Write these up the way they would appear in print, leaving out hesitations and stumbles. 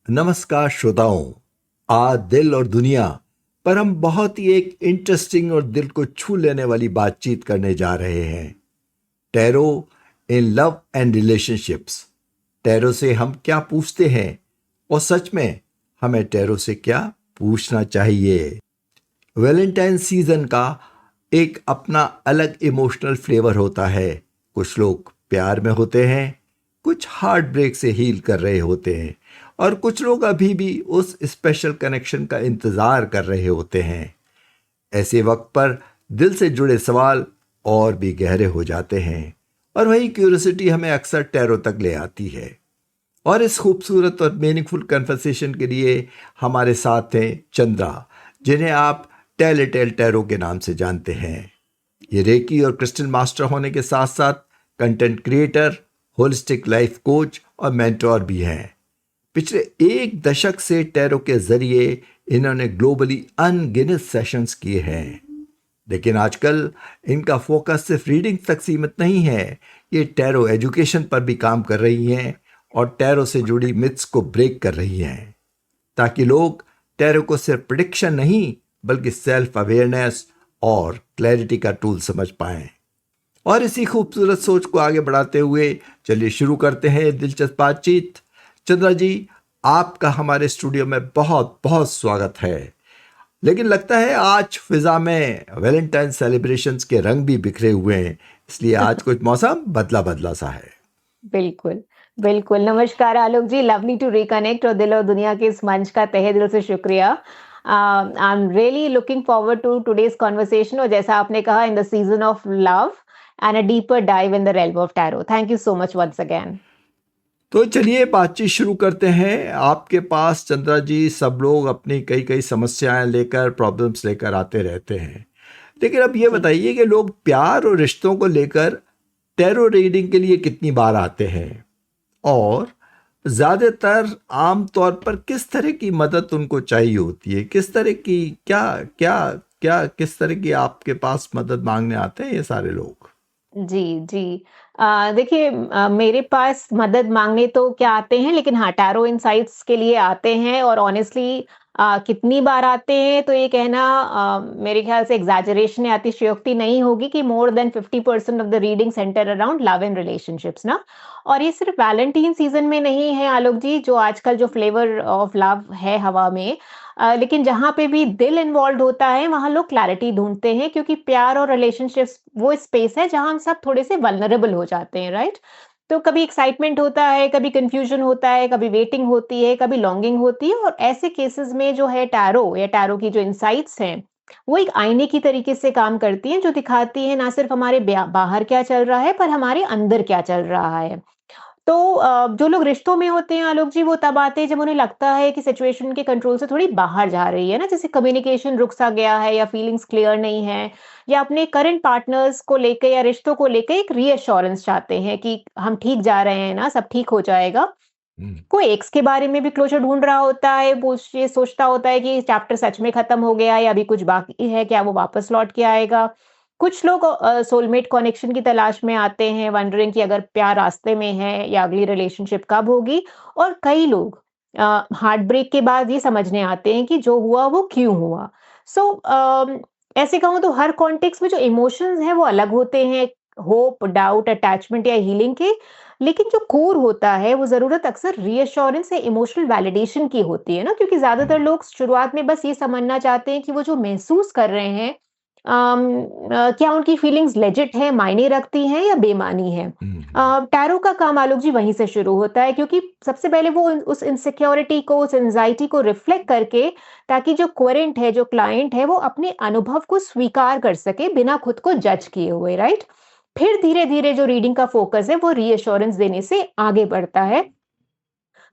नमस्कार श्रोताओं। आज दिल और दुनिया पर हम बहुत ही एक इंटरेस्टिंग और दिल को छू लेने वाली बातचीत करने जा रहे हैं। Tarot in love and relationships. Tarot से हम क्या पूछते हैं और सच में हमें टैरो से क्या पूछना चाहिए। वैलेंटाइन सीजन का एक अपना अलग इमोशनल फ्लेवर होता है। कुछ लोग प्यार में होते हैं, कुछ हार्ट ब्रेक से हील कर रहे होते हैं और कुछ लोग अभी भी उस स्पेशल कनेक्शन का इंतज़ार कर रहे होते हैं। ऐसे वक्त पर दिल से जुड़े सवाल और भी गहरे हो जाते हैं और वही क्यूरियोसिटी हमें अक्सर टैरो तक ले आती है। और इस खूबसूरत और मीनिंगफुल कन्वर्सेशन के लिए हमारे साथ हैं चंद्रा, जिन्हें आप टेल टैरो के नाम से जानते हैं। ये रेकी और क्रिस्टल मास्टर होने के साथ साथ content creator, holistic life coach और मेंटोर भी हैं। पिछले एक दशक से टैरो के जरिए इन्होंने ग्लोबली अनगिनत सेशंस किए हैं, लेकिन आजकल इनका फोकस सिर्फ रीडिंग तक सीमित नहीं है। ये टैरो एजुकेशन पर भी काम कर रही हैं और टैरो से जुड़ी मिथ्स को ब्रेक कर रही हैं, ताकि लोग टैरो को सिर्फ प्रेडिक्शन नहीं बल्कि सेल्फ अवेयरनेस और क्लैरिटी का टूल समझ पाएं। और इसी खूबसूरत सोच को आगे बढ़ाते हुए चलिए शुरू करते हैं दिलचस्प बातचीत। चंद्रा जी, आपका हमारे स्टूडियो में बहुत बहुत स्वागत है। लेकिन लगता है आज फिजा में वैलेंटाइन सेलिब्रेशंस के रंग भी बिखरे हुए हैं, इसलिए आज कुछ मौसम बदला बदला सा है। बिल्कुल, बिल्कुल। नमस्कार आलोक जी, लवली टू रिकनेक्ट और दिल और दुनिया के इस मंच का तहे दिल से शुक्रिया। I am really looking forward to today's conversation और जैसा आपने कहा in the season of love and a deeper dive in the realm of tarot. Thank you so much once again. तो चलिए बातचीत शुरू करते हैं। आपके पास चंद्रा जी सब लोग अपनी कई कई समस्याएं लेकर, प्रॉब्लम्स लेकर आते रहते हैं, लेकिन अब ये जी। बताइए कि लोग प्यार और रिश्तों को लेकर टैरो रीडिंग के लिए कितनी बार आते हैं और ज़्यादातर आम तौर पर किस तरह की मदद उनको चाहिए होती है, किस तरह की क्या क्या क्या किस तरह की आपके पास मदद मांगने आते हैं ये सारे लोग। जी, जी। देखिए मेरे पास मदद माँगने तो क्या आते हैं, लेकिन हाँ, टैरो इनसाइट्स के लिए आते हैं और ऑनेस्टली कितनी बार आते हैं तो ये कहना मेरे ख़्याल से एक्ज़ैजरेशन या अतिशयोक्ति नहीं होगी कि more than 50% of the reading centre around love and relationships ना। और ये सिर्फ़ वैलेंटाइन सीज़न में नहीं है आलोक जी, जो आजकल जो फ्लेवर ऑफ लव है हवा में। लेकिन जहाँ पे भी दिल इन्वॉल्व्ड होता है, वहाँ लोग क्लैरिटी ढूँढते हैं क्योंकि प्यार और रिलेशनशिप्स वो स्पेस है जहाँ हम सब थोड़े से वल्नरेबल हो जाते हैं, राइट? तो कभी एक्साइटमेंट होता है, कभी कन्फ्यूजन होता है, कभी वेटिंग होती है, कभी लॉन्गिंग होती है और ऐसे केसेस में जो है टैरो या टैरो की जो इनसाइट्स हैं, वो एक आईने की तरीके से काम करती हैं, जो दिखाती है ना सिर्फ हमारे बाहर क्या चल रहा है, पर हमारे अंदर क्या चल रहा है। तो जो लोग रिश्तों में होते हैं आलोक जी, वो तब आते हैं जब उन्हें लगता है कि सिचुएशन के कंट्रोल से थोड़ी बाहर जा रही है ना, जैसे कम्युनिकेशन रुक सा गया है या फीलिंग्स क्लियर नहीं है या अपने करंट पार्टनर्स को लेके या रिश्तों को लेके एक रीअश्योरेंस चाहते हैं कि हम ठीक जा रहे हैं ना, सब ठीक हो जाएगा। हम्म। कोई एक्स के बारे में भी क्लोज़र ढूँढ रहा होता है, वो ये सोचता होता है कि चैप्टर सच में खत्म हो गया या अभी कुछ बाकी है, क्या वो वापस लौट के आएगा? कुछ लोग सोलमेट कनेक्शन की तलाश में आते हैं, वंडरिंग कि अगर प्यार रास्ते में है या अगली रिलेशनशिप कब होगी? और कई लोग हार्ट ब्रेक के बाद ये समझने आते हैं कि जो हुआ वो क्यों हुआ? सो ऐसे कहूँ तो हर कॉन्टेक्स्ट में जो इमोशंस हैं वो अलग होते हैं, होप, डाउट, अटैचमेंट या हीलिंग के। लेकिन जो कोर होता है, वो ज़रूरत अक्सर रीअश्योरेंस या इमोशनल वैलिडेशन की होती है ना, क्योंकि ज़्यादातर लोग शुरुआत में बस ये समझना चाहते हैं कि वो जो महसूस कर रहे हैं क्या उनकी फीलिंग्स लेजिट है, मायने रखती हैं या बेमानी है। हम्म। टैरो का काम आलोक जी वहीं से शुरू होता है क्योंकि सबसे पहले वो उस इनसिक्योरिटी को, उस एंग्ज़ायटी को रिफ्लेक्ट करके ताकि जो क्वेरेंट है, जो क्लाइंट है, वो अपने अनुभव को स्वीकार कर सके बिना खुद को जज किए हुए, राइट? फिर धीरे-धीरे जो रीडिंग का फ़ोकस है वो रीअश्योरेंस देने से आगे बढ़ता है।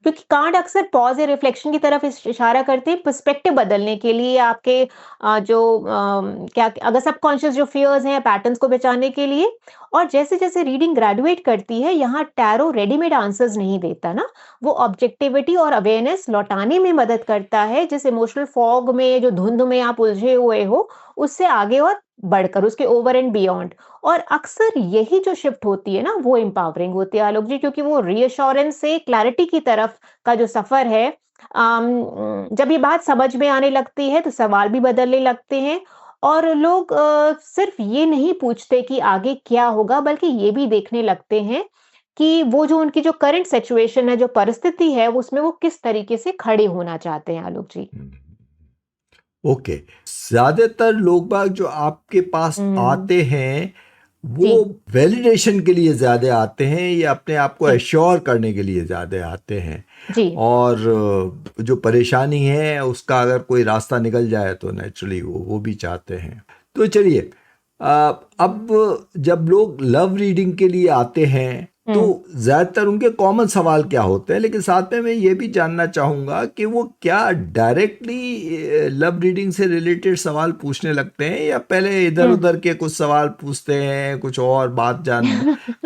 क्योंकि कार्ड अक्सर पॉज़ या रिफ्लेक्शन की तरफ इशारा करते हैं पर्सपेक्टिव बदलने के लिए आपके क्या अगर सबकॉन्शियस जो फ़ियर्स हैं, पैटर्न्स को पहचानने के लिए। और जैसे-जैसे रीडिंग ग्रेजुएट करती है, यहाँ टैरो रेडीमेड आंसर्स नहीं देता ना, वो ऑब्जेक्टिविटी और अवेयरनेस लौटाने में मदद करता है, जिस इमोशनल फॉग में, जो धुंध में आप उलझे हुए हो, उससे आगे और बढ़कर, उसके ओवर एंड बियॉन्ड। और अक्सर यही जो शिफ्ट होती है ना, वो एम्पावरिंग होती है आलोक जी, क्योंकि वो रीअश्योरेंस से क्लैरिटी की तरफ का जो सफ़र है, जब ये बात समझ में आने लगती है तो सवाल भी बदलने लगते हैं और लोग सिर्फ ये नहीं पूछते कि आगे क्या होगा, बल्कि ये भी देखने लगते हैं कि वो जो उनकी जो करंट सिचुएशन है, जो परिस्थिति है, उसमें वो किस तरीके से खड़े होना चाहते हैं आलोक जी। ओके, ज्यादातर लोग बाग जो आपके पास हुँ, आते हैं वो जी, वैलिडेशन के लिए ज़्यादा आते हैं या अपने आप को जी, एश्योर करने के लिए ज़्यादा आते हैं, जी। और जो परेशानी है उसका अगर कोई रास्ता निकल जाए तो नेचुरली वो भी चाहते हैं। तो चलिए, अब जब लोग लव रीडिंग के लिए आते हैं तो हुँ, ज़्यादातर उनके कॉमन सवाल क्या होते हैं, लेकिन साथ में मैं ये भी जानना चाहूँगा कि वो क्या डायरेक्टली लव रीडिंग से रिलेटेड सवाल पूछने लगते हैं या पहले इधर हुँ। उधर के कुछ सवाल पूछते हैं, कुछ और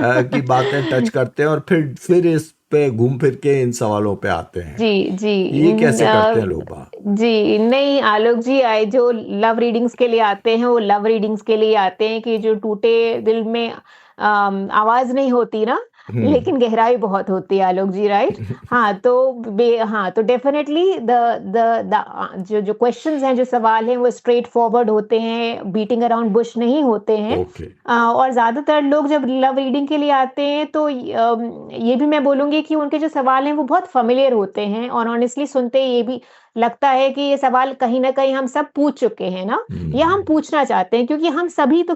की बातें टच करते हैं और फिर इस पे घूम फिर के इन सवालों पे आते हैं। जी, जी। ये कैसे करते हैं लोग बाग? जी, नहीं आलोक जी जो लव रीडिंग्स के लिए आते हैं, वो लव रीडिंग्स के लिए आते हैं कि जो टूटे दिल में आवाज़ नहीं होती ना, हम्म। लेकिन गहराई बहुत होती है आलोक जी, राइट? हाँ, तो डेफ़िनेटली जो जो क्वेश्चन्स हैं, जो सवाल हैं, वो स्ट्रेट फॉरवर्ड होते हैं, बीटिंग अराउंड बुश नहीं होते हैं। ओके। और ज़्यादातर लोग जब लव रीडिंग के लिए आते हैं तो ये भी मैं बोलूँगी कि उनके जो सवाल हैं वो बहुत फ़ैमिलियर होते हैं और ऑनेस्टली सुनते ही ये भी लगता है कि ये सवाल कहीं न कहीं हम सब पूछ चुके हैं ना, या हम हम्म। पूछना चाहते हैं क्योंकि हम सभी तो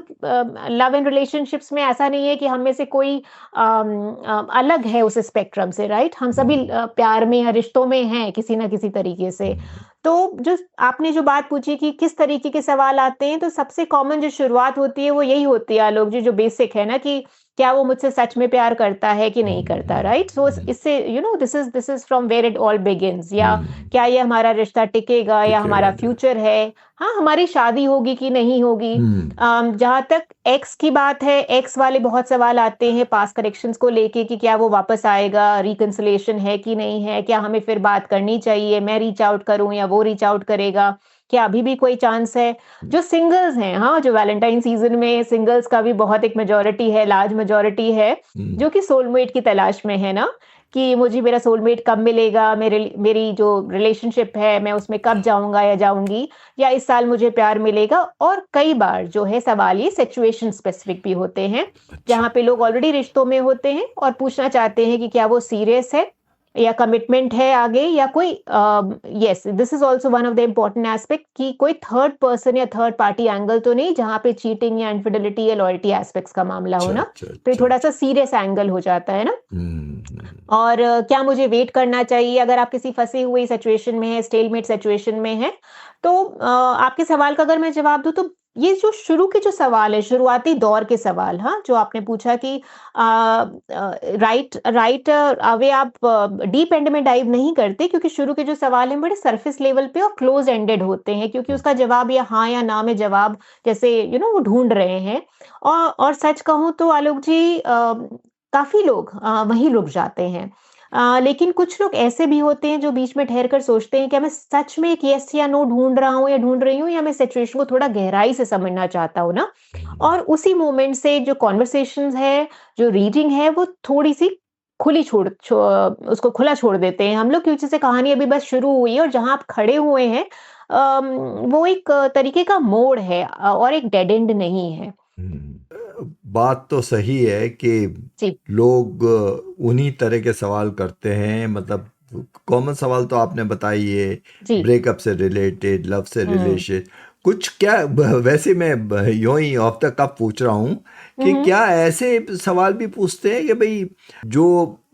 लव एंड रिलेशनशिप्स में ऐसा नहीं है कि हम में से कोई अलग है उस स्पेक्ट्रम से, राइट? हम सभी हम्म। प्यार में या रिश्तों में हैं किसी न किसी तरीके से। हम्म। तो जो आपने जो बात पूछी कि किस तरीके के सवाल आते हैं, तो सबसे कॉमन जो शुरुआत होती है वो यही होती है आलोक जी, जो बेसिक है ना कि क्या वो मुझसे सच में प्यार करता है कि नहीं करता, राइट? सो इससे this is from where it all begins, या हम्म। क्या ये हमारा रिश्ता टिकेगा या टिकेगा हमारा नहीं। फ्यूचर है? हाँ, हमारी शादी होगी कि नहीं होगी? हम्म। जहाँ तक एक्स की बात है, एक्स वाले बहुत सवाल आते हैं पास्ट कनेक्शंस को लेके कि क्या वो वापस आएगा, रिकंसिलिएशन है कि नहीं है, क्या हमें फिर बात करनी चाहिए, मैं रीच आउट करूँ या वो रीच आउट करेगा, क्या अभी भी कोई चांस है? जो सिंगल्स हैं, हाँ, जो वैलेंटाइन सीज़न में सिंगल्स का भी बहुत एक मेजॉरिटी है, लार्ज मेजॉरिटी है, हम्म। जो कि सोलमेट की तलाश में है ना, कि मुझे मेरा सोलमेट कब मिलेगा, मेरी जो रिलेशनशिप है, मैं उसमें कब जाऊँगा या जाऊँगी, या इस साल मुझे प्यार मिलेगा। और कई बार जो है सवाल ये सिचुएशन स्पेसिफिक भी होते हैं, अच्छा। जहाँ पे लोग ऑलरेडी रिश्तों में होते हैं और पूछना चाहते हैं कि क्या वो सीरियस है या कमिटमेंट है आगे, या कोई yes this is also one of the important aspect कि कोई थर्ड पर्सन या थर्ड पार्टी एंगल तो नहीं जहाँ पे चीटिंग या इनफिडेलिटी या लॉयल्टी एस्पेक्ट्स का मामला हो अच्छा, ना, अच्छा, तो ये अच्छा, थोड़ा सा अच्छा। सीरियस एंगल हो जाता है ना। हम्म। और क्या मुझे वेट करना चाहिए अगर आप किसी फँसी हुई सिचुएशन में हैं, स्टेलमेट सिचुएशन में हैं? तो आपके सवाल का अगर मैं जवाब दूँ तो ये जो शुरू के जो सवाल है, शुरुआती दौर के सवाल, हाँ, जो आपने पूछा कि राइट राइट अवे आप डीप एंड में डाइव नहीं करते क्योंकि शुरू के जो सवाल हैं बड़े सरफेस लेवल पे और क्लोज एंडेड होते हैं क्योंकि उसका ओके। जवाब या हाँ या ना में जवाब जैसे वो ढूँढ रहे हैं। और सच कहूँ तो आलोक जी काफ़ी लोग वहीं रुक जाते हैं। लेकिन कुछ लोग ऐसे भी होते हैं जो बीच में ठहर कर सोचते हैं, क्या मैं सच में एक येस या नो ढूँढ रहा हूँ या ढूँढ रही हूँ या मैं सिचुएशन को थोड़ा गहराई से समझना चाहता हूँ ना? हम्म। और उसी मोमेंट से जो कन्वर्सेशंस है, जो रीडिंग है वो थोड़ी-सी खुली छोड़ छो उसको खुला छोड़ देते हैं हम लोग क्योंकि जैसे कहानी अभी बस शुरू हुई है और जहाँ आप खड़े हुए हैं अम, वो एक तरीके का मोड़ है और एक डेड एंड नहीं है। बात तो सही है कि जी, लोग उन्हीं तरह के सवाल करते हैं, मतलब कॉमन सवाल तो आपने बताई है, जी। ब्रेकअप से रिलेटेड, लव से हुँ। रिलेटेड कुछ, क्या वैसे मैं यूं ही ऑफ द कप पूछ रहा हूँ हुँ, कि हुँ। क्या ऐसे सवाल भी पूछते हैं कि भाई जो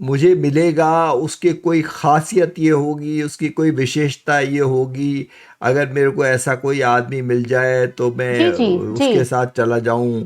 मुझे मिलेगा उसकी कोई खासियत ये होगी, उसकी कोई विशेषता ये होगी, अगर मेरे को ऐसा कोई आदमी मिल जाए तो मैं जी, जी, जी। उसके साथ चला जाऊं,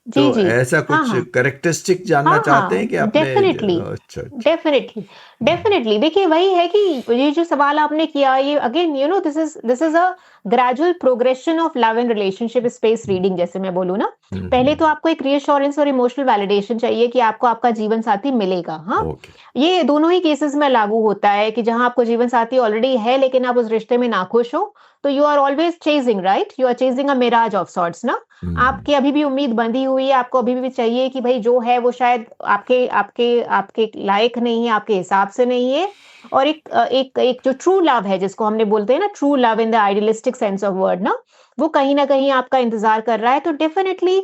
जी, तो जी। ऐसा हाँ, कुछ हाँ। कैरेक्टरिस्टिक जानना हाँ, चाहते हैं हाँ, कि आपने डेफ़िनिटली, अच्छा, अच्छा। डेफ़िनिटली, हम्म। डेफ़िनिटली। देखिए वही है कि ये जो सवाल आपने किया ये again this is a gradual progression of love and relationship space reading जैसे मैं बोलूँ ना। पहले तो हम्म। आपको एक रीअश्योरेंस और इमोशनल वैलिडेशन चाहिए कि आपको आपका जीवन साथी मिलेगा, हाँ? ओके। ये दोनों ही केसेज़ में लागू होता है कि जहाँ आपको जीवन साथी ऑलरेडी है लेकिन आप उस रिश्ते में नाखुश हो, तो you are always chasing right? You are chasing a mirage of sorts ना? हम्म। आपकी अभी भी उम्मीद बंधी हुई है, आपको अभी भी चाहिए कि भई जो है वो शायद आपके आपके आपके लायक नहीं है, आपके हिसाब से नहीं है और एक जो ट्रू लव है जिसको हमने बोलते हैं ना, true love in the idealistic sense of word ना, वो कहीं न कहीं आपका इंतज़ार कर रहा है। तो डेफ़िनेटली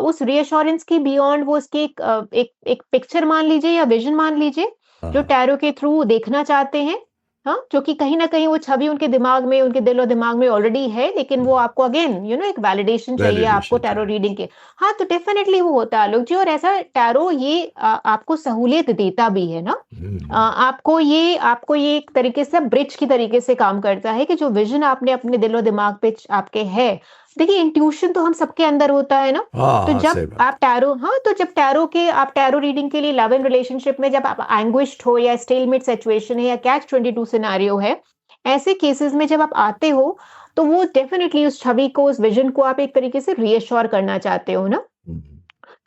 उस रीअश्योरेंस की बियॉन्ड वो उसकी एक पिक्चर मान लीजिए या विज़न मान लीजिए, जो हाँ, टैरो के थ्रू देखना चाहते हैं, हाँ? जो कि कहीं न कहीं वो छवि उनके दिमाग में, उनके दिल और दिमाग में ऑलरेडी है, लेकिन वो आपको अगेन एक वैलिडेशन चाहिए आपको वैलिडेशन टैरो चाहिए। रीडिंग के। हाँ, तो डेफ़िनेटली वो होता है आलोक जी, और ऐसा टैरो ये आपको सहूलियत देता भी है ना। हुँ, आपको ये एक तरीके से ब्रिज की तरीके से काम करता है कि जो विज़न आपने अपने दिल और दिमाग पे आपके है, देखिए इंट्यूशन तो हम सबके अंदर होता है ना। हाँ, तो हाँ, जब सही बात। आप टैरो हाँ, तो जब आप टैरो रीडिंग के लिए लव एंड रिलेशनशिप में जब आप एंग्विश्ड हो या स्टेलमेट सिचुएशन है या कैच 22 सिनेरियो है, ऐसे केसेस में जब आप आते हो, तो वो डेफिनिटली उस छवि को, उस विज़न को आप एक तरीके से रीअश्योर करना चाहते हो ना। हुँ,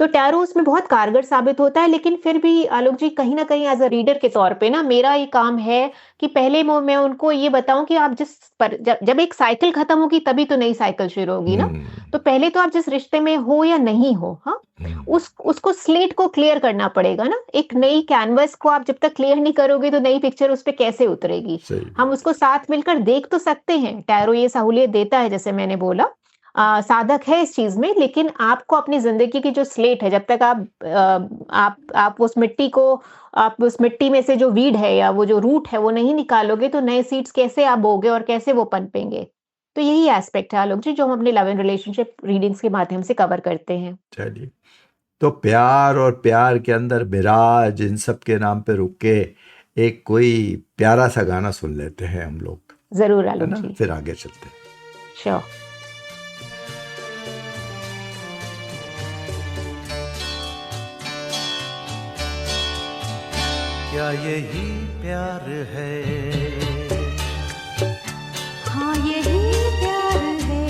तो टैरो उसमें बहुत कारगर साबित होता है, लेकिन फिर भी आलोक जी कहीं न कहीं एज़ अ रीडर के तौर पे ना मेरा ये काम है कि पहले मैं उनको ये बताऊँ कि आप जिस पर जब एक साइकिल खत्म होगी तभी तो नई साइकिल शुरू होगी ना। हुँ, तो पहले तो आप जिस रिश्ते में हो या नहीं हो, हाँ? हुँ, उसको स्लेट को क्लियर करना पड़ेगा ना। एक नई कैनवास को आप जब तक क्लियर नहीं करोगे तो नई पिक्चर उस पे कैसे उतरेगी? सही हम बात। उसको साथ मिलकर देख तो सकते हैं, टैरो ये सहूलियत देता है जैसे मैंने बोला। साधक है इस चीज़ में, लेकिन आपको अपनी ज़िंदगी की जो स्लेट है, जब तक आप उस मिट्टी में से जो वीड है या वो जो रूट है, वो नहीं निकालोगे, तो नए सीड्स कैसे आप बोओगे और कैसे वो पनपेंगे? तो यही एस्पेक्ट है आलोक जी, जो हम अपने लव एंड रिलेशनशिप रीडिंग्स के माध्यम से कवर करते हैं। चलिए, तो प्यार और प्यार के अंदर मिराज इन सब के नाम पे रुक के एक कोई प्यारा सा गाना सुन लेते हैं हम लोग, ज़रूर है आलोक ना? जी, फिर आगे चलते हैं। श्योर। क्या यही प्यार है? हाँ यही प्यार है।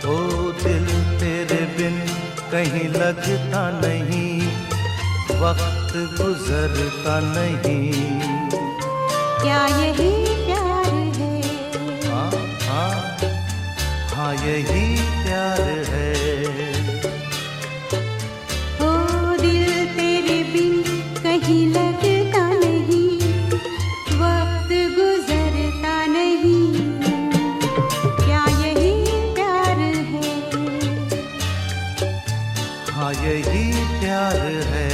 ओ दिल तेरे बिन कहीं लगता नहीं, वक्त गुजरता नहीं। क्या यही प्यार है? हाँ हाँ हाँ यही प्यार है। ओ दिल तेरे बिन कहीं लगता नहीं, वक्त गुजरता नहीं। क्या यही प्यार है? हाँ यही प्यार है।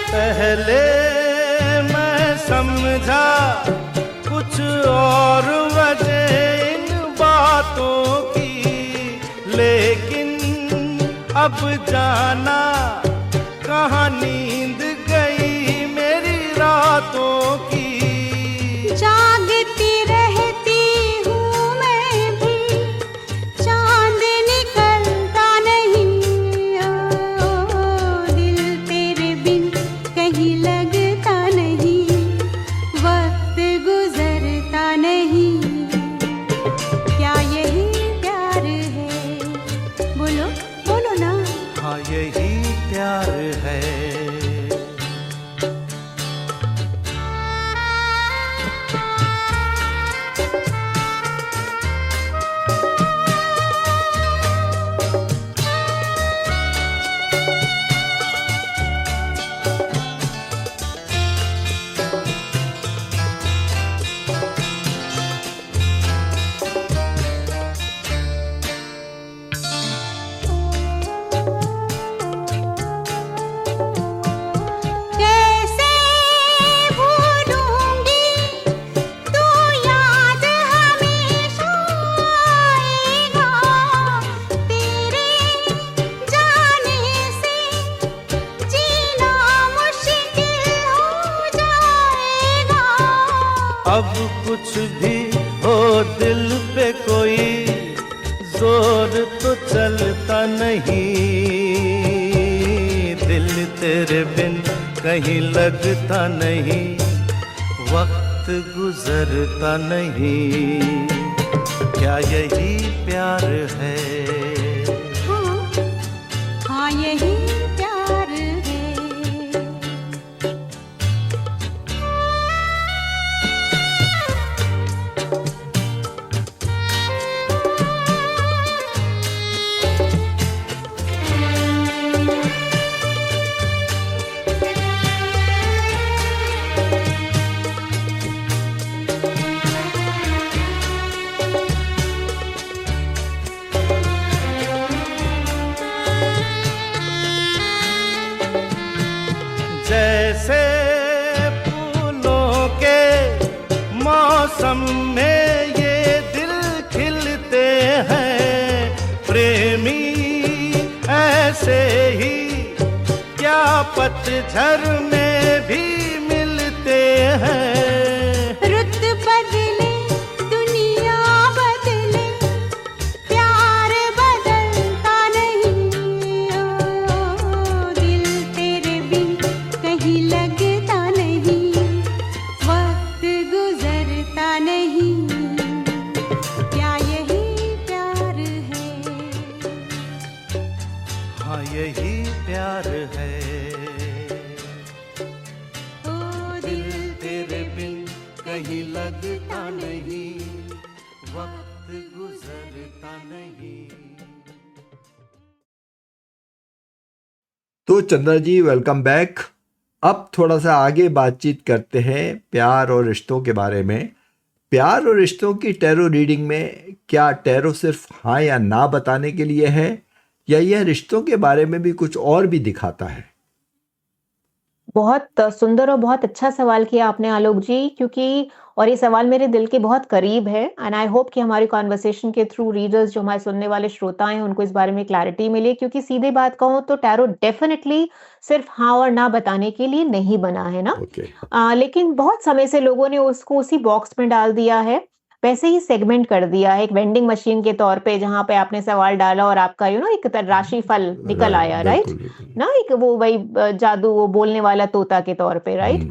पहले मैं समझा कुछ और वजह इन बातों की, लेकिन अब जाना कहाँ नींद गई मेरी रातों की। जागती रहती हूँ मैं भी, चांद निकलता नहीं। ओ दिल तेरे बिन कहीं लगता नहीं, वक्त गुजरता नहीं। क्या यही प्यार है? बोलो बोलो ना। हाँ यही प्यार है। कैसे भूलूंगी तू, याद हमेशा आएगा। तेरे जाने से जीना मुश्किल हो जाएगा। अब कुछ भी हो दिल पे कोई जोर तो चलता नहीं, दिल तेरे बिन कहीं लगता नहीं, वक्त गुजरता नहीं, क्या यही प्यार है? हाँ, हाँ यही प्यार है। जैसे फूलों के मौसम में ये दिल खिलते हैं प्रेमी, ऐसे ही क्या पतझड़ में भी मिलते हैं। रुत बदले दुनिया बदले, प्यार बदलता नहीं, ओ दिल तेरे बिन कहीं लगता नहीं, वक्त गुजरता नहीं, क्या यही प्यार है? हाँ यही प्यार है, ओ दिल तेरे बिन कहीं लगता नहीं, वक्त गुजरता नहीं। तो चंद्रा जी वेलकम बैक। अब थोड़ा सा आगे बातचीत करते हैं प्यार और रिश्तों के बारे में। प्यार और रिश्तों की टैरो रीडिंग में क्या टैरो सिर्फ हाँ या ना बताने के लिए है, या यह रिश्तों के बारे में भी कुछ और भी दिखाता है? बहुत सुंदर और बहुत अच्छा सवाल किया आपने आलोक जी, क्योंकि और ये सवाल मेरे दिल के बहुत करीब है एंड आई होप कि हमारी कॉन्वर्सेशन के थ्रू रीडर्स, जो हमारे सुनने वाले श्रोता हैं, उनको इस बारे में क्लैरिटी मिले। क्योंकि सीधे बात कहूँ तो टैरो डेफिनेटली सिर्फ हाँ और ना बताने के लिए नहीं बना है ना। ओके। लेकिन बहुत समय से लोगों ने उसको उसी बॉक्स में डाल दिया है, वैसे ही सेगमेंट कर दिया है एक वेंडिंग मशीन के तौर पे, जहां पे आपने सवाल डाला और आपका एक राशि फल निकल आया, राइट बिल्कुल। ना, एक वो वही जादू, वो बोलने वाला तोता के तौर पे, राइट।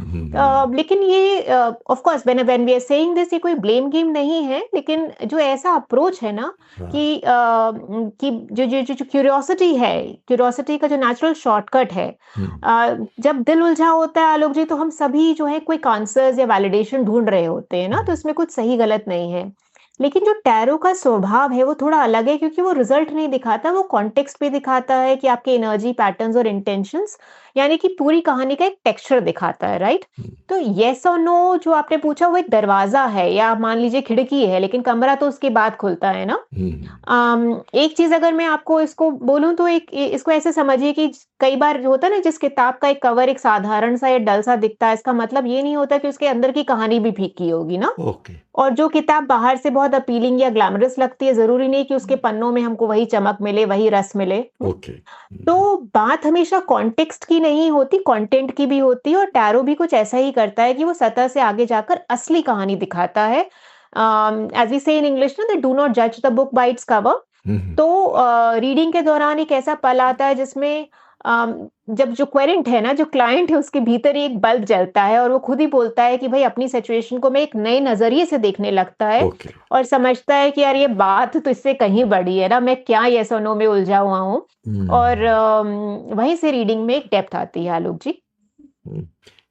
लेकिन ये of course when we are saying this, ये कोई ब्लेम गेम नहीं है, लेकिन जो ऐसा अप्रोच है ना हाँ। कि जो क्यूरियोसिटी है, क्यूरियोसिटी का जो नेचुरल शॉर्टकट है, जब दिल उलझा होता है आलोक जी, तो हम सभी जो है कोई आंसर्स या वैलिडेशन ढूंढ रहे होते हैं ना, तो इसमें कुछ सही गलत नहीं है। लेकिन जो टैरो का स्वभाव है वो थोड़ा अलग है, क्योंकि वो रिजल्ट नहीं दिखाता, वो कॉन्टेक्स्ट भी दिखाता है कि आपके एनर्जी पैटर्न्स और इंटेंशंस, यानी कि पूरी कहानी का एक टेक्सचर दिखाता है, राइट। तो येस और नो जो आपने पूछा, वो एक दरवाजा है या मान लीजिए खिड़की है, लेकिन कमरा तो उसके बाद खुलता है ना। एक चीज अगर मैं आपको इसको बोलूं तो इसको ऐसे समझिए कि कई बार होता है ना, जिस किताब का एक कवर एक साधारण सा या डल सा दिखता है, इसका मतलब ये नहीं होता कि उसके अंदर की कहानी भी फीकी होगी ना। ओके। और जो किताब बाहर से बहुत अपीलिंग या ग्लैमरस लगती है, जरूरी नहीं कि उसके पन्नों में हमको वही चमक मिले, वही रस मिले। ओके। तो बात हमेशा कॉन्टेक्स्ट की नहीं होती, कंटेंट की भी होती है, और टैरो भी कुछ ऐसा ही करता है कि वो सतह से आगे जाकर असली कहानी दिखाता है। एज वी से इन इंग्लिश ना, डू नॉट जज the book by its cover. तो रीडिंग के दौरान एक ऐसा पल आता है जिसमें जब जो क्वेरेंट है ना, जो क्लाइंट है, उसके भीतर ही एक बल्ब जलता है और वो खुद ही बोलता है कि भाई अपनी सिचुएशन को मैं एक नए नजरिए से देखने लगता है ओके। और समझता है कि यार ये बात तो इससे कहीं बड़ी है ना, मैं क्या येस और नो में उलझा हुआ हूँ। और वहीं से रीडिंग में एक डेप्थ आती है आलोक जी।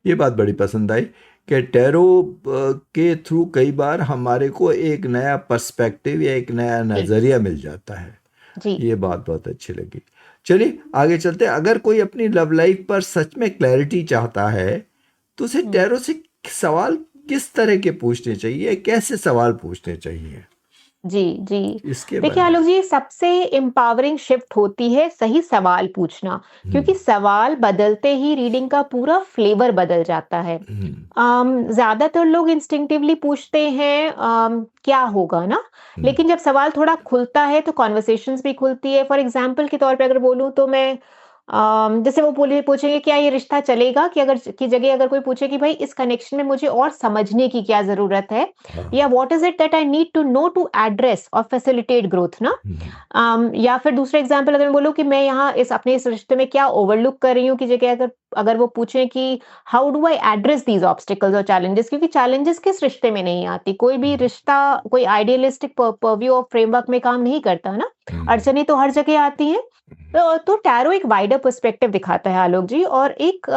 ये बात बड़ी पसंद आई कि टैरो के थ्रू कई बार हमारे को एक नया पर्सपेक्टिव या एक नया नजरिया मिल जाता है। जी ये बात बहुत अच्छी लगी। चलिए आगे चलते हैं। अगर कोई अपनी लव लाइफ पर सच में क्लैरिटी चाहता है तो उसे टैरो से सवाल किस तरह के पूछने चाहिए, कैसे सवाल पूछने चाहिए? जी जी इसके देखिए बारे में। आलोक जी, सबसे एम्पावरिंग शिफ्ट होती है सही सवाल पूछना, क्योंकि सवाल बदलते ही रीडिंग का पूरा फ्लेवर बदल जाता है। ज्यादातर लोग इंस्टिंक्टिवली पूछते हैं क्या होगा ना, लेकिन जब सवाल थोड़ा खुलता है तो कॉन्वर्सेशंस भी खुलती है। फॉर एग्जाम्पल के तौर पे अगर बोलूं तो मैं जैसे वो पूछेंगे क्या ये रिश्ता चलेगा? कि अगर की जगह अगर कोई पूछे कि भाई इस कनेक्शन में मुझे और समझने की क्या ज़रूरत है? हाँ। या what is it that I need to know to address और फैसिलिटेट ग्रोथ ना? या फिर दूसरा एग्ज़ाम्पल अगर मैं बोलूँ कि मैं यहाँ इस रिश्ते में क्या ओवरलुक कर रही हूँ की जगह अगर अगर वो पूछें कि how do I address these obstacles और चैलेंजेस क्योंकि चैलेंजेस किस रिश्ते में नहीं आती? कोई भी रिश्ता कोई आइडियलिस्टिक पर्व्यू ऑफ फ्रेमवर्क में काम नहीं करता ना? अड़चनें तो हर जगह आती हैं। तो टैरो एक वाइडर पर्सपेक्टिव दिखाता है आलोक जी और एक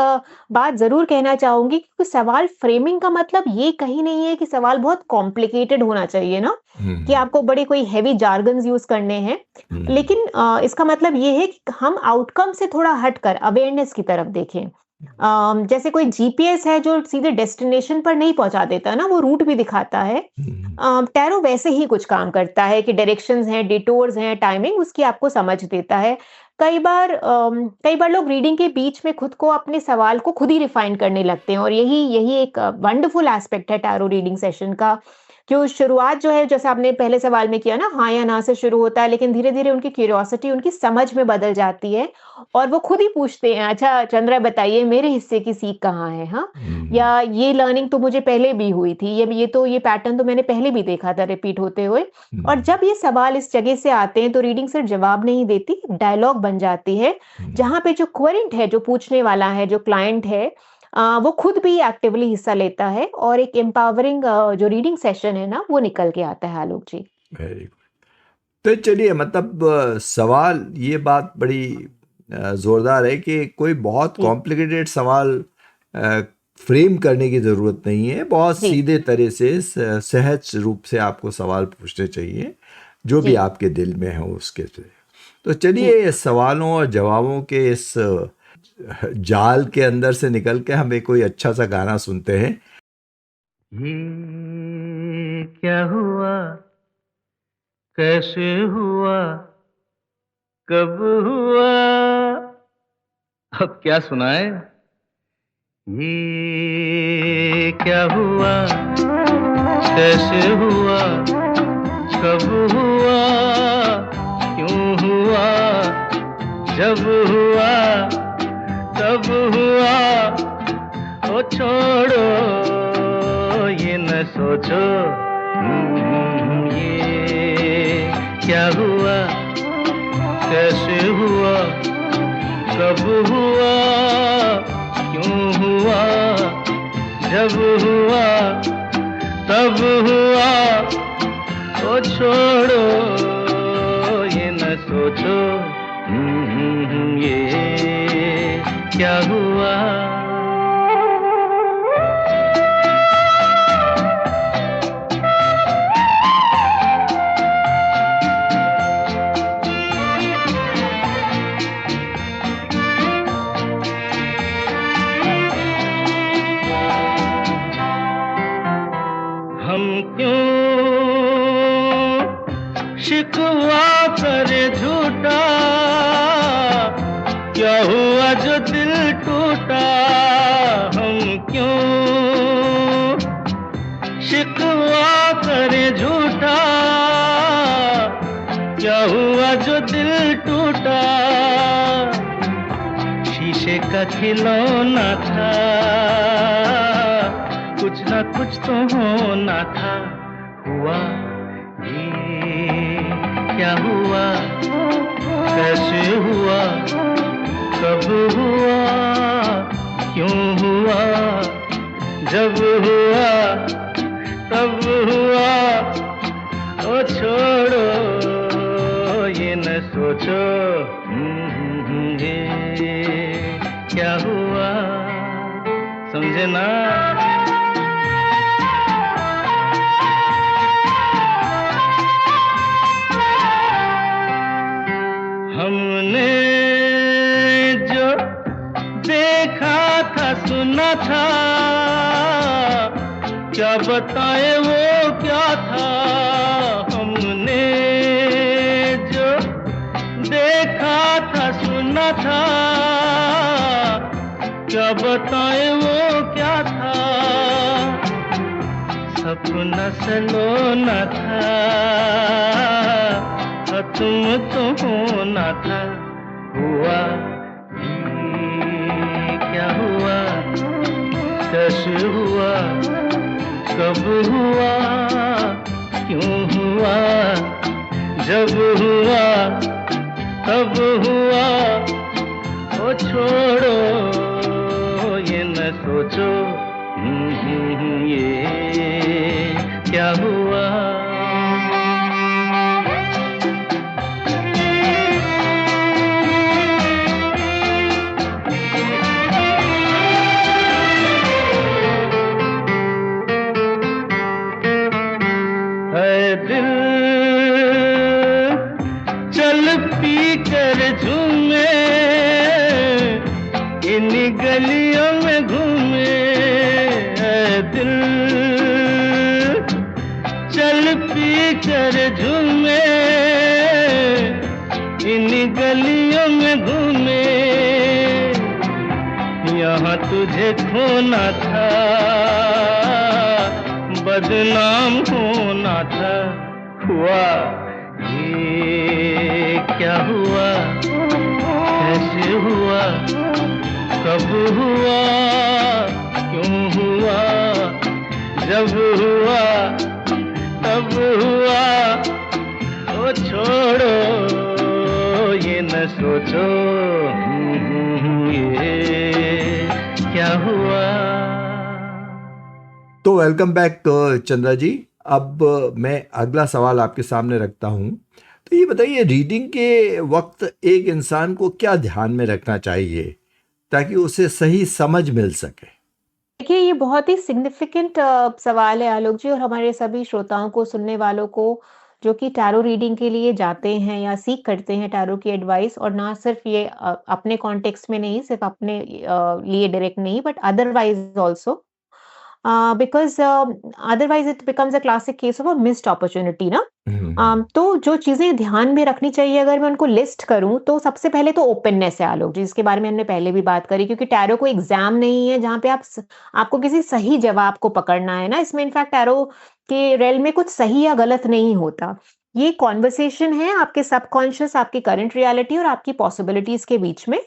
बात ज़रूर कहना चाहूँगी कि सवाल फ्रेमिंग का मतलब ये कहीं नहीं है कि सवाल बहुत कॉम्प्लिकेटेड होना चाहिए ना, कि आपको बड़े कोई हेवी जार्गन्स यूज़ करने हैं। लेकिन इसका मतलब ये है कि हम आउटकम से थोड़ा हटकर अवेयरनेस की तरफ देखें। जैसे कोई जीपीएस है जो सीधे डेस्टिनेशन पर नहीं पहुँचा देता ना, वो रूट भी दिखाता है। टैरो वैसे ही कुछ काम करता है कि डायरेक्शंस हैं, डिटूर्स हैं, टाइमिंग उसकी आपको समझ देता है। कई बार लोग रीडिंग के बीच में खुद को अपने सवाल को खुद ही रिफाइन करने लगते हैं और यही यही एक वंडरफुल एस्पेक्ट है टैरो रीडिंग सेशन का। क्यों शुरुआत जो है जैसे आपने पहले सवाल में किया ना हाँ या ना से शुरू होता है लेकिन धीरे-धीरे उनकी क्यूरियोसिटी उनकी समझ में बदल जाती है और वो खुद ही पूछते हैं, अच्छा चंद्रा बताइए मेरे हिस्से की सीख कहाँ है? हाँ? या ये लर्निंग तो मुझे पहले भी हुई थी, ये पैटर्न तो मैंने पहले भी देखा था रिपीट होते हुए। और जब ये सवाल इस जगह से आते हैं तो रीडिंग सिर्फ जवाब नहीं देती, डायलॉग बन जाती है, जहाँ पे जो क्वेरेंट है, जो पूछने वाला है, जो क्लाइंट है वो खुद भी एक्टिवली हिस्सा लेता है और एक एम्पावरिंग जो रीडिंग सेशन है ना, वो निकल के आता है आलोक जी। Very good. तो चलिए मतलब सवाल ये बात बड़ी ज़ोरदार है कि कोई बहुत जी। कॉम्प्लिकेटेड सवाल फ्रेम करने की ज़रूरत नहीं है, बहुत जी। सीधे तरह से सहज रूप से आपको सवाल पूछने चाहिए, जो भी जी। आपके दिल में हो उसके से। तो चलिए सवालों और जवाबों के इस जाल के अंदर से निकल के हमें कोई अच्छा सा गाना सुनते हैं। ये क्या हुआ, कैसे हुआ, कब हुआ, अब क्या सुनाए? ये क्या हुआ, कैसे हुआ, कब हुआ, क्यों हुआ, जब हुआ, तब हुआ, ओ छोड़ो ये न सोचो, ये क्या हुआ, कैसे हुआ, कब हुआ, क्यों हुआ, जब हुआ, तब हुआ, ओ छोड़ो ये न सोचो, ये क्या हुआ। हम क्यों शिकवा करे झूठा, क्या हुआ जो दिल टूटा, हम क्यों शिकवा करे झूठा, क्या हुआ जो दिल टूटा, शीशे का खिलौना था, कुछ ना कुछ तो होना था, हुआ ये क्या हुआ, कैसे हुआ, कब हुआ, क्यों हुआ, जब हुआ, तब हुआ, ओ छोड़ो ये न सोचो, ये क्या हुआ, समझे ना? हमने जो देखा था सुना था, क्या बताए वो क्या था, हमने जो देखा था सुना था, क्या बताए वो क्या था, सपना सलोना था, तुम तो होना था, हुआ कैसे हुआ, कब हुआ, क्यों हुआ, जब हुआ तब हुआ, ओ छोड़ो ये न सोचो, ये क्या हुआ। है दिल चल पी कर झूमे, इन गलियों में घूमे, है दिल चल पी कर झूमे, इन गलियों में घूमे, यहाँ तुझे खोना था, बदनाम होना था, हुआ ये क्या हुआ, कैसे हुआ, कब हुआ, क्यों हुआ, जब हुआ तब हुआ, ओ छोड़ो ये न सोचो, ये क्या हुआ। तो वेलकम बैक चंद्रा जी। अब मैं अगला सवाल आपके सामने रखता हूँ। तो ये बताइए, रीडिंग के वक्त एक इंसान को क्या ध्यान में रखना चाहिए ताकि उसे सही समझ मिल सके? देखिए, ये बहुत ही सिग्निफिकेंट सवाल है आलोक जी, और हमारे सभी श्रोताओं को, सुनने वालों को, जो कि टैरो रीडिंग के लिए जाते हैं या सीख करते हैं टैरो की एडवाइस, और ना सिर्फ ये अपने कॉन्टेक्स्ट में नहीं, सिर्फ अपने लिए डायरेक्ट नहीं, but otherwise also, because otherwise it becomes a classic case of a missed opportunity ना। तो जो चीजें ध्यान में रखनी चाहिए, अगर मैं उनको लिस्ट करूं, तो सबसे पहले तो ओपननेस है आलोक जी, जिसके बारे में हमने पहले भी बात करी, क्योंकि टैरो को एग्जाम नहीं है जहां पे आपको किसी सही जवाब को पकड़ना है ना। इसमें इनफैक्ट टैरो के रेल में कुछ सही या गलत नहीं होता। ये कॉन्वर्सेशन है आपके सबकॉन्शियस, आपकी करंट रियलिटी और आपकी पॉसिबिलिटीज के बीच में।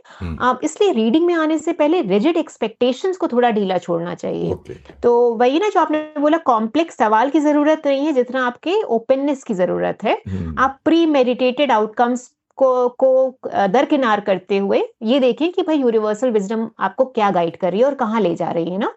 इसलिए रीडिंग में आने से पहले रिजिड एक्सपेक्टेशंस को थोड़ा ढीला छोड़ना चाहिए। ओके। तो वही ना, जो आपने बोला, कॉम्प्लेक्स सवाल की जरूरत नहीं है जितना आपके ओपननेस की जरूरत है। आप प्री मेडिटेटेड आउटकम्स को दरकिनार करते हुए ये देखें कि भाई यूनिवर्सल विजडम आपको क्या गाइड कर रही है और कहाँ ले जा रही है ना।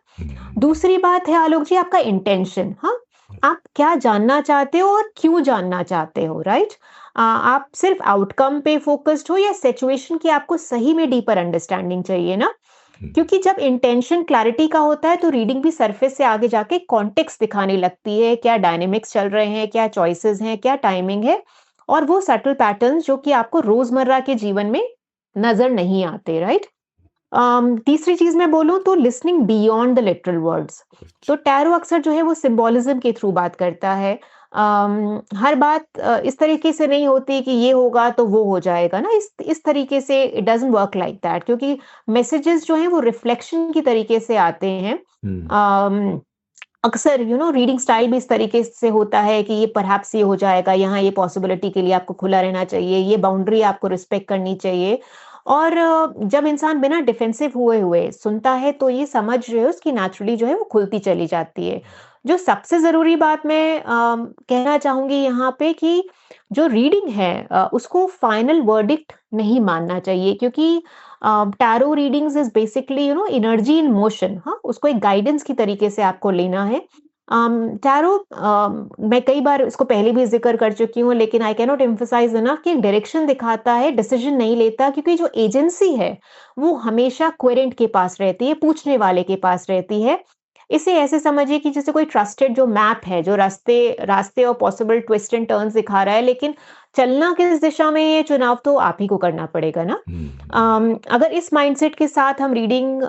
दूसरी बात है आलोक जी, आपका इंटेंशन। हाँ, आप क्या जानना चाहते हो और क्यों जानना चाहते हो, राइट? आप सिर्फ आउटकम पे फोकस्ड हो या सिचुएशन की आपको सही में डीपर अंडरस्टैंडिंग चाहिए ना। क्योंकि जब इंटेंशन क्लैरिटी का होता है तो रीडिंग भी सरफेस से आगे जाके कॉन्टेक्स्ट दिखाने लगती है, क्या डायनेमिक्स चल रहे हैं, क्या चॉइसेस हैं, क्या टाइमिंग है, और वो सटल पैटर्न्स जो कि आपको रोजमर्रा के जीवन में नजर नहीं आते, राइट? तीसरी चीज मैं बोलूं तो listening beyond the literal words. तो टैरो अक्सर जो है वो सिंबॉलिज्म के थ्रू बात करता है। हर बात इस तरीके से नहीं होती कि ये होगा तो वो हो जाएगा ना, इस तरीके से it doesn't work like that, क्योंकि मैसेजेस जो हैं वो रिफ्लेक्शन की तरीके से आते हैं। अक्सर रीडिंग स्टाइल भी इस तरीके से होता है कि ये परहैप्स ये हो जाएगा, यहाँ ये पॉसिबिलिटी के लिए आपको खुला रहना चाहिए, ये बाउंड्री आपको रिस्पेक्ट करनी चाहिए। और जब इंसान बिना डिफेंसिव हुए हुए सुनता है तो ये समझ जो है उसकी नेचुरली जो है वो खुलती चली जाती है। जो सबसे जरूरी बात मैं कहना चाहूंगी यहाँ पे कि जो रीडिंग है उसको फाइनल वर्डिक्ट नहीं मानना चाहिए, क्योंकि tarot readings is basically energy in motion. हाँ, उसको एक गाइडेंस की तरीके से आपको लेना है। टैरो मैं कई बार इसको पहले भी जिक्र कर चुकी हूँ, लेकिन I can not emphasise enough कि एक डायरेक्शन दिखाता है, डिसीजन नहीं लेता, क्योंकि जो एजेंसी है वो हमेशा क्वेरेंट के पास रहती है, पूछने वाले के पास रहती है। इसे ऐसे समझिए कि जैसे कोई ट्रस्टेड जो मैप है, जो रास्ते और पॉसिबल ट्विस्ट एंड टर्न्स दिखा रहा है, लेकिन चलना किस दिशा में ये चुनाव तो आप ही को करना पड़ेगा ना। अगर इस माइंडसेट के साथ हम रीडिंग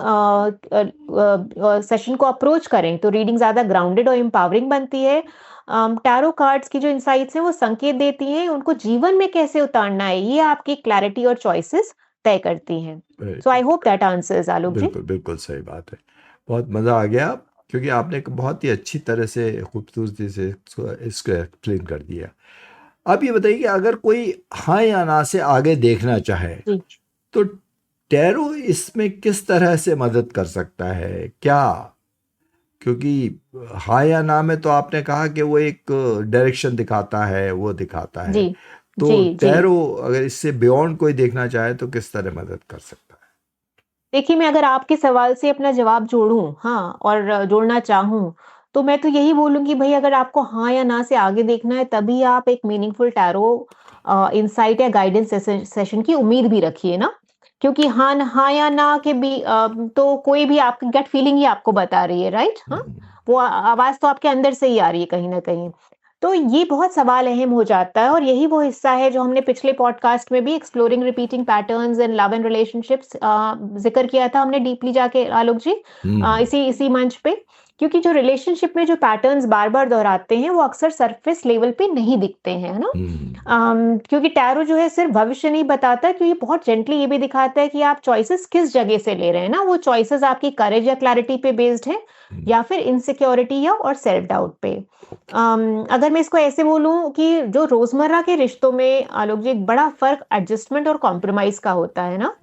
सेशन को अप्रोच करें तो रीडिंग ज्यादा ग्राउंडेड और एम्पावरिंग बनती है। टैरो कार्ड्स की जो इंसाइट्स हैं वो संकेत देती हैं, उनको जीवन में कैसे उतारना है ये आपकी क्लैरिटी और चॉइसेस तय करती हैं। सो आई होप दैट आंसर्स आलोक जी। बिल्कुल बिल्कुल सही बात है। बहुत मज़ा आ गया, क्योंकि आपने एक बहुत ही अच्छी तरह से, खूबसूरती से इसको एक्सप्लेन कर दिया। अब ये बताइए कि अगर कोई हाँ या ना से आगे देखना चाहे तो टैरो इसमें किस तरह से मदद कर सकता है? क्या क्योंकि हाँ या ना में तो आपने कहा कि वो एक डायरेक्शन दिखाता है, वो दिखाता है। जी तो जी जी टैरो अगर इससे बियॉन्ड कोई देखना चाहे तो किस तरह मदद कर सकता है? देखिए, मैं अगर आपके सवाल से अपना जवाब जोड़ूँ, हाँ, और जोड़ना चाहूँ, तो मैं तो यही बोलूँगी भई अगर आपको हाँ या ना से आगे देखना है, तभी आप एक मीनिंगफुल टैरो इनसाइट या गाइडेंस सेशन की उम्मीद भी रखिए ना। क्योंकि हाँ या ना के भी तो कोई भी आपकी गट फीलिंग ही आपको बता रही है, राइट? हाँ? वो आवाज़ तो आपके अंदर से ही आ रही है कहीं न कहीं। तो ये बहुत सवाल अहम हो जाता है और यही वो हिस्सा है जो हमने पिछले पॉडकास्ट में भी exploring repeating patterns in love and relationships ज़िक्र किया था हमने डीपली जाके आलोक जी हम्म इसी इसी मंच पे। क्योंकि जो रिलेशनशिप में जो पैटर्न्स बार-बार दोहराते हैं, वो अक्सर सरफेस लेवल पे नहीं दिखते हैं, है ना? हम्म क्योंकि टैरो जो है सिर्फ भविष्य नहीं बताता क्योंकि बहुत जेंटली ये भी दिखाता है कि आप चॉइसेस किस जगह से ले रहे हैं ना, वो चॉइसेस आपकी करेज या क्लैरिटी पे बेस्ड है या फिर इनसिक्योरिटी या और सेल्फ डाउट पे। अगर मैं इसको ऐसे बोलूँ कि जो रोज़मर्रा के रिश्तों में आलोक जी एक बड़ा फ़र्क एडजस्टमेंट और कॉम्प्रोमाइज़ का होता है ना।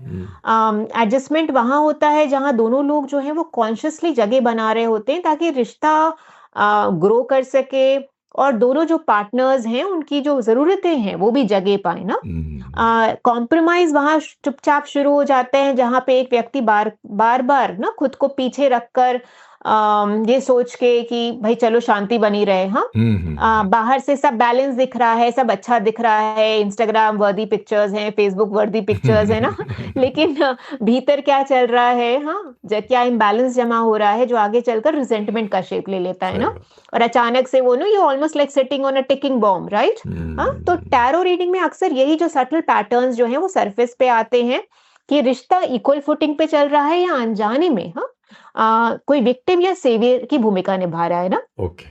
एडजस्टमेंट वहाँ होता है जहाँ दोनों लोग जो हैं वो कॉन्शियसली जगह बना रहे होते हैं ताकि रिश्ता ग्रो कर सके और दोनों जो पार्टनर्स हैं उनकी जो ज़रूरतें हैं वो भी जगह पाएँ ना। कॉम्प्रोमाइज़ वहाँ चुपचाप शुरू हो जाते हैं जहाँ पे एक व्यक्ति बार-बार ना खुद को पीछे रखकर ये सोच के कि भई चलो शांति बनी रहे, हाँ? बाहर से सब बैलेंस दिख रहा है, सब अच्छा दिख रहा है, इंस्टाग्राम वर्दी पिक्चर्स हैं, फेसबुक वर्दी पिक्चर्स है ना? लेकिन भीतर क्या चल रहा है, हाँ? क्या इम्बैलेंस जमा हो रहा है जो आगे चलकर रिज़ेंटमेंट का शेप ले लेता है सही ना? बात। और अचानक से वो ना ये almost like sitting on a ticking bomb, right? हाँ? तो टैरो रीडिंग में अक्सर यही जो सटल पैटर्न्स जो हैं वो सरफेस पे आते हैं कि रिश्ता इक्वल फुटिंग पे चल रहा है या अनजाने में, हाँ? कोई विक्टिम या सेवियर की भूमिका निभा रहा है ना। ओके।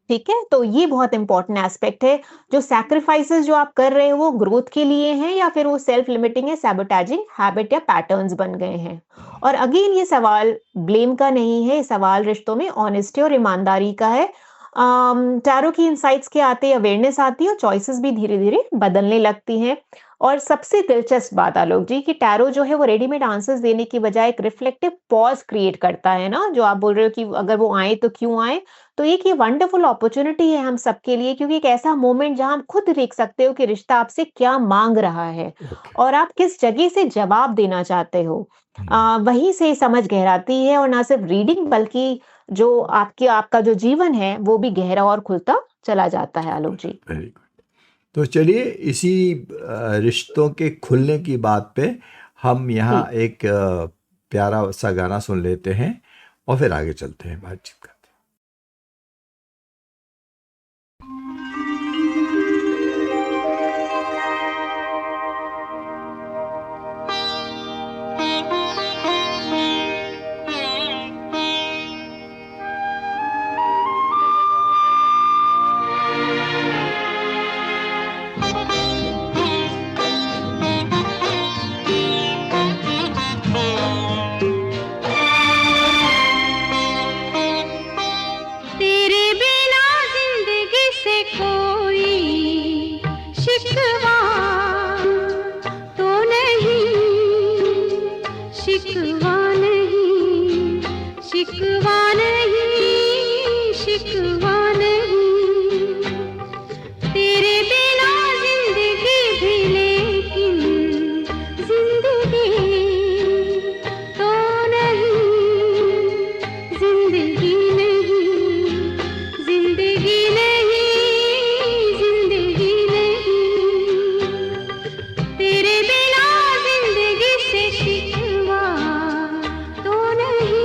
ठीक है? तो ये बहुत इम्पोर्टेंट एस्पेक्ट है। जो सैक्रिफाइसेस जो आप कर रहे हो वो ग्रोथ के लिए हैं या फिर वो सेल्फ लिमिटिंग या सैबोटैजिंग हैबिट या पैटर्न्स बन गए हैं। और अगेन ये सवाल ब्लेम का नहीं है, ये सवाल रिश्तों में ऑनेस्टी और ईमानदारी का है। टैरो की इनसाइट्स के आते अवेयरनेस आती है और चॉइसेस भी धीरे-धीरे बदलने लगती हैं। और सबसे दिलचस्प बात आलोक जी कि टैरो जो है वो रेडीमेड आंसर्स देने की बजाय एक रिफ्लेक्टिव पॉज़ क्रिएट करता है ना, जो आप बोल रहे हो कि अगर वो आएँ तो क्यों आएँ? तो एक ये वंडरफुल अपॉर्च्युनिटी है हम सबके लिए क्योंकि एक ऐसा मोमेंट जहाँ आप खुद देख सकते हो कि रिश्ता आपसे क्या माँग रहा है ओके। और आप किस जगह से जवाब देना चाहते हो। वहीं से समझ गहराती है और ना सिर्फ रीडिंग बल्कि जो आपका जो जीवन है वो भी गहरा और खुलता चला जाता है आलोक जी। Very good. तो चलिए इसी रिश्तों के खुलने की बात पे हम यहाँ जी। एक प्यारा सा गाना सुन लेते हैं और फिर आगे चलते हैं, बातचीत करते हैं। तेरे बिना जिंदगी से कोई शिकवा तो नहीं, शिकवा नहीं, शिकवा नहीं, शिकवा नहीं। तेरे बिना जिंदगी भी लेकिन जिंदगी तो नहीं, जिंदगी नहीं, जिंदगी नहीं, जिंदगी नहीं। तेरे बिना जिंदगी से शिकवा तो नहीं।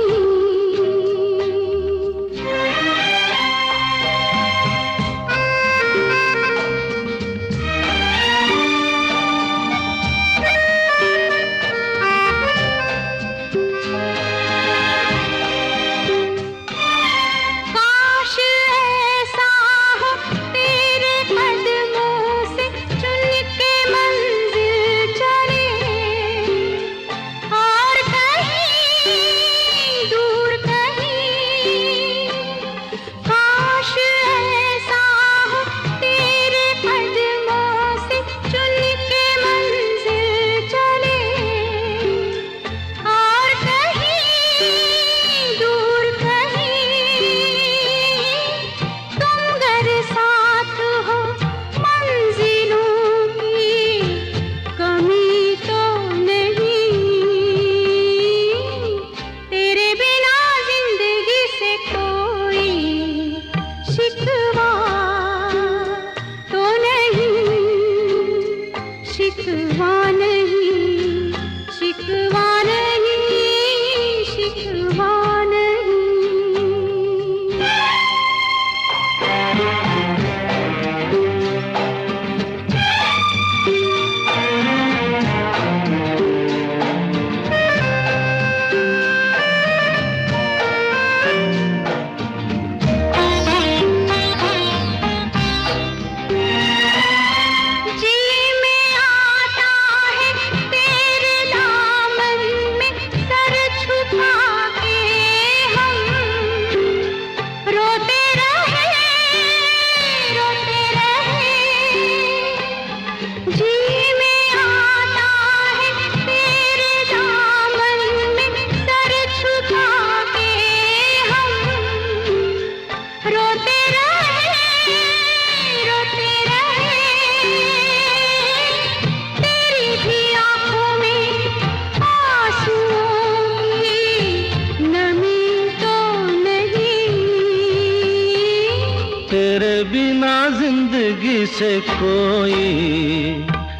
बिना जिंदगी से कोई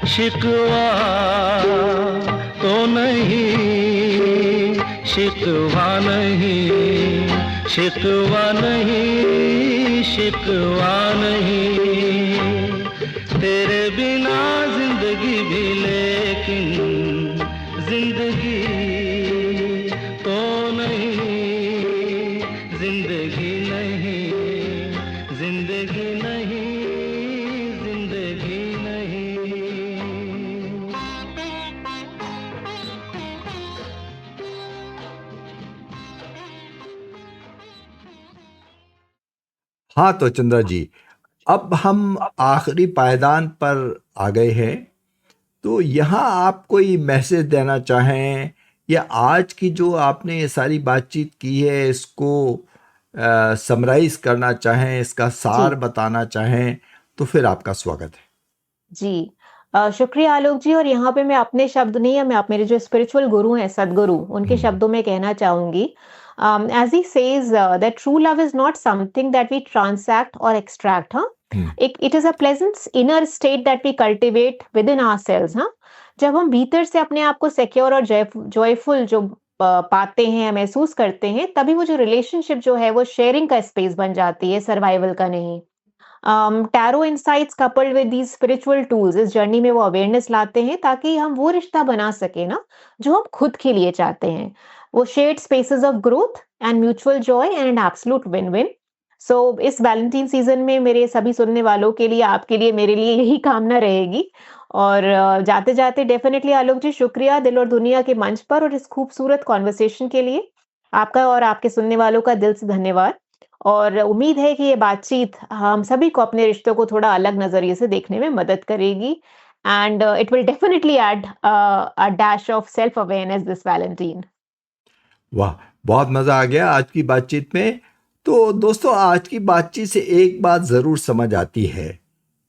शिकवा तो नहीं, शिकवा नहीं, शिकवा नहीं, शिकवा नहीं। तेरे बिना जिंदगी भी लेकिन जिंदगी तो नहीं, जिंदगी नहीं, जिंदगी नहीं, जिंदगी नहीं। हाँ तो चंद्रा जी, अब हम आखिरी पायदान पर आ गए हैं। तो यहाँ आप कोई मैसेज देना चाहें या आज की जो आपने ये सारी बातचीत की है इसको समराइज करना चाहें, इसका सार जी बताना चाहें, तो फिर आपका स्वागत है। जी शुक्रिया आलोक जी। और यहाँ पे मैं अपने शब्द नहीं है, मैं आप मेरे जो स्पिरिचुअल गुरु हैं, सदगुरु, उनके शब्दों में कहना चाहूंगी, as he says that true love is not something that we transact or extract. हाँ, hmm, it is a pleasant inner state that we cultivate within ourselves. हाँ, जब हम भीतर से अपने आप को सिक्योर और जॉयफुल जो पाते हैं, महसूस करते हैं, तभी वो जो रिलेशनशिप जो है वो शेयरिंग का स्पेस बन जाती है, सर्वाइवल का नहीं। Tarot insights coupled with these spiritual tools इस जर्नी में वो अवेयरनेस लाते हैं ताकि हम वो रिश्ता बना सके ना जो हम खुद के लिए चाहते हैं। वो shared spaces of growth and mutual joy and an absolute win win. So इस वैलेंटाइन सीजन में मेरे सभी सुनने वालों के लिए, आपके लिए, मेरे लिए यही कामना रहेगी। और जाते जाते डेफिनेटली आलोक जी, शुक्रिया दिल और दुनिया के मंच पर और इस खूबसूरत कॉन्वर्सेशन के लिए। आपका और आपके सुनने वालों का दिल से धन्यवाद। और उम्मीद है कि ये बातचीत हम सभी को अपने रिश्तों को थोड़ा अलग नजरिए से देखने में मदद करेगी। And it will definitely add a dash of self awareness this Valentine. वाह, बहुत मज़ा आ गया आज की बातचीत में। तो दोस्तों, आज की बातचीत से एक बात ज़रूर समझ आती है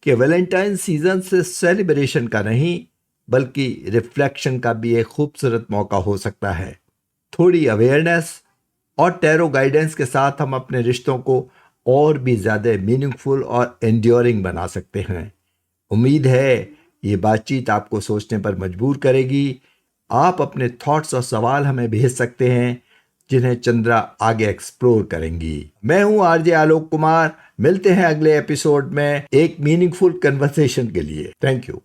कि वैलेंटाइन सीजन से सेलिब्रेशन का नहीं बल्कि रिफ्लेक्शन का भी एक खूबसूरत मौका हो सकता है। थोड़ी अवेयरनेस और टैरो गाइडेंस के साथ हम अपने रिश्तों को और भी ज़्यादा मीनिंगफुल और एंड्योरिंग बना सकते हैं। उम्मीद है ये बातचीत आपको सोचने पर मजबूर करेगी। आप अपने थॉट्स और सवाल हमें भेज सकते हैं जिन्हें चंद्रा आगे एक्सप्लोर करेंगी। मैं हूं आरजे आलोक कुमार। मिलते हैं अगले एपिसोड में एक मीनिंगफुल कन्वर्सेशन के लिए। Thank you.